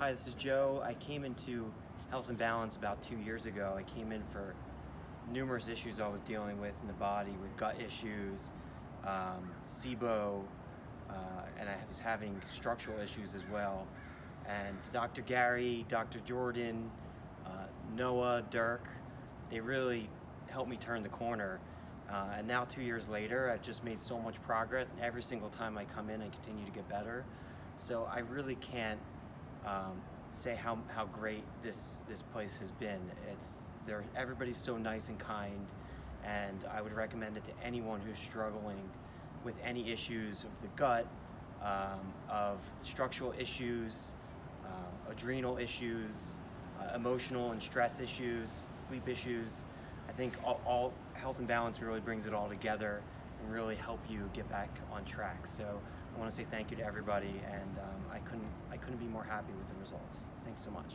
Hi, this is Joe. I came into Health and Balance about 2 years ago. I came in for numerous issues I was dealing with in the body, with gut issues, SIBO, and I was having structural issues as well. And Dr. Gary, Dr. Jordan, Noah, Dirk, they really helped me turn the corner. And now 2 years later, I've just made so much progress, and every single time I come in, I continue to get better. So I really can't say how great this place has been. Everybody's so nice and kind, and I would recommend it to anyone who's struggling with any issues of the gut, of structural issues, adrenal issues, emotional and stress issues, sleep issues. I think all Health and Balance really brings it all together and really help you get back on track. So I want to say thank you to everybody, and I couldn't be more happy with the results. Thanks so much.